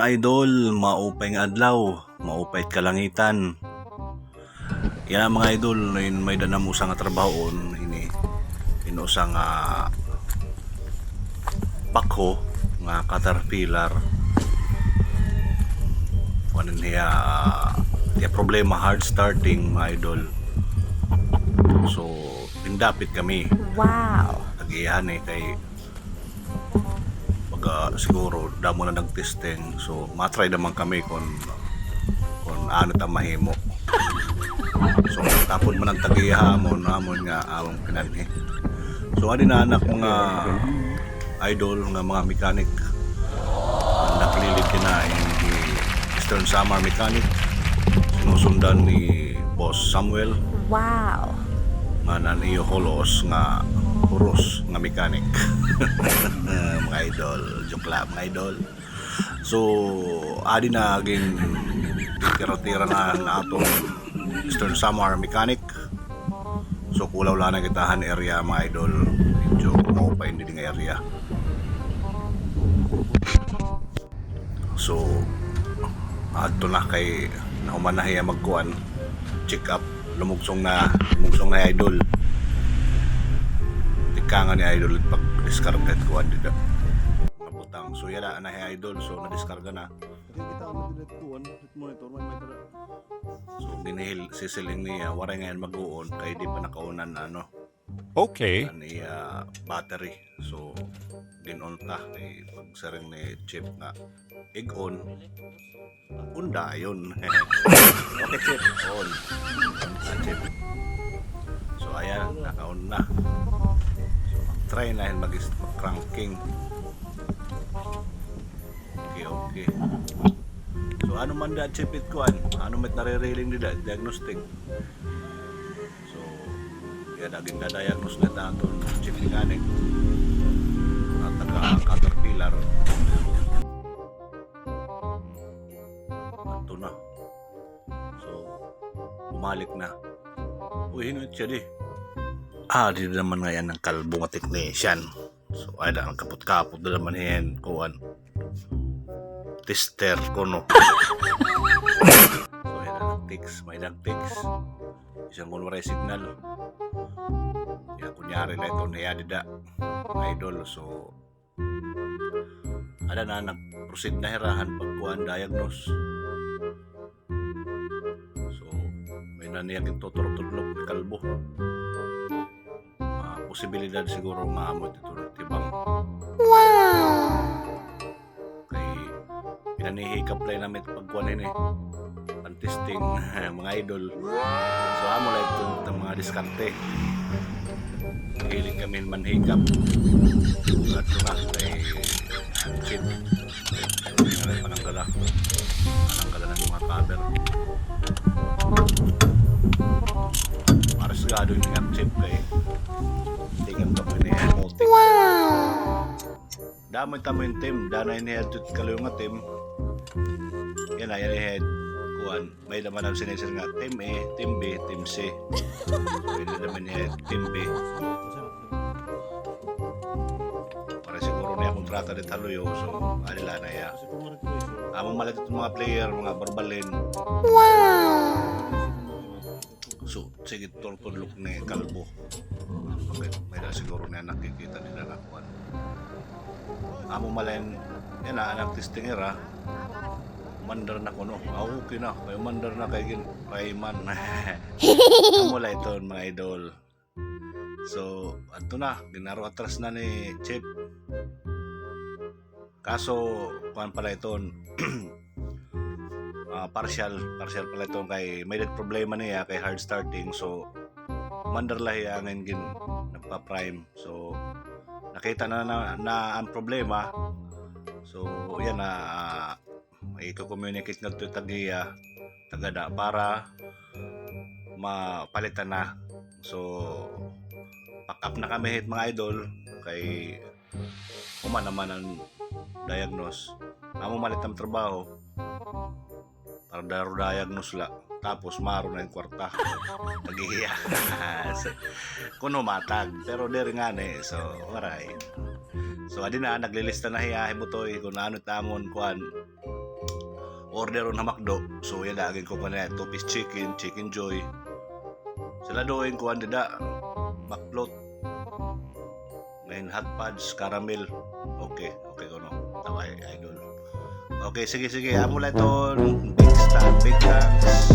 mga idol, maupay nga adlaw, maupay kalangitan. Yan mga idol, may danam usa nga trabahon ini inusa nga bakho nga caterpillar. Kunin niya problema hard starting mga idol. So pindapit kami. Wow. Tagihan kay siguro damo na nag-testing, so matry naman kami kung ano ta mahimo. So tapon man ang tagihamon namon nga awang pinanhi. So ani na anak mga idol nga mga mechanic naglilid na ni Eastern Samar Mechanic, sinusundan ni Boss Samuel. Wow. Nga naniyo holos nga puros nga mechanic. Mga idol, joke lang mga idol. So adi na aging tira-tira na atong Eastern Samar Mechanic. So kulaw lang na kitahan area mga idol, medyo maupay hindi nga area. So adto na kay nahuman na hiya magkuan check up, lumugsong na idol. Tikangan ni idol pag discard kuan dito mabutang. So yala na idol, so na-discarga na. Kita mo dito kuan monitor may tara. So ginihil sisiling niya waray ngayon mag-uon kay di pa nakaunan ano. Okay. Ani battery. So ginon ta kay pagsaring ni chip na ig-on unda yun. Okay chip on. Chip. So ayan, naka-on na. So try na yun mag-cranking. Okay. So ano man da chip it kuan? Ano met nare-railing nila diagnostic. So yan aging na-diagnose na nato chip mechanic. At taga-caterpillar. Ito na. So bumalik na. Uy, hinut siya di. Di naman nga yan ng kalbo nga technician. So ay lang kapot-kapot na naman yan kuan. Tester ko no. So yan may nag-text. Isang kunwari signal. Yan kunyari na ito na dida idol. So ada na nag-proceed na hirahan pagkuhan diagnose. So may naniyang tutulog na kalbo. Posibilidad siguro maamot ito tibang. Wow. Pinanihikap lang namin pagkuhanin pan-testing mga idol. So amo lang ito ng mga diskarte. Hilig kami manhikap. At ito na kay chip. Pananggala ng mga cover. Para sigado yung chip kay tingin ka po niya motik. Wow. Damay tamo yung team. Danay niya ito kalayo nga team. Yan na, yan head kuhan. May naman ang sinisir nga team A, team B, team C. Pwede naman niya team B. Para siguro niya kontrata ni Taluyo. So, alila na ya. Among malit itong mga player, mga barbalin. Wow. So, sige tulog ni kalbo. Okay, may na siguro niya nakikita nila na kuhan. Among malayan, yan na, nag-testing era. Mandar na ko no. Okay na. May mandar na kay Rayman. Amo la ito mga idol. So, ato na. Ginaro atras na ni Chip. Kaso, kuhan pala ito. Partial pala ito kay may problema niya kay hard starting. So, mandar lahi ang nagpa-prime. So, nakita na ang problema. So, yan na. I-communicate na ito tagada para mapalitan na. So pack up na kami mga idol kay uma naman ang diagnose. Amo malit ang trabaho para diagnose la. Tapos maro na yung kwarta. Nagihiya. Kuno matag pero diri nga ni. So alright. So adi na naglilista na hiya hibutoy kung ano tamon kuan order on hamakdo. So yan agin ko kanina 2 piece chicken, chicken joy. Sila doin ko andida baklot. Ngayon hot pods, caramel. Okay ko no. Taway idol. Okay, sige. Amo lang ito. Big thanks.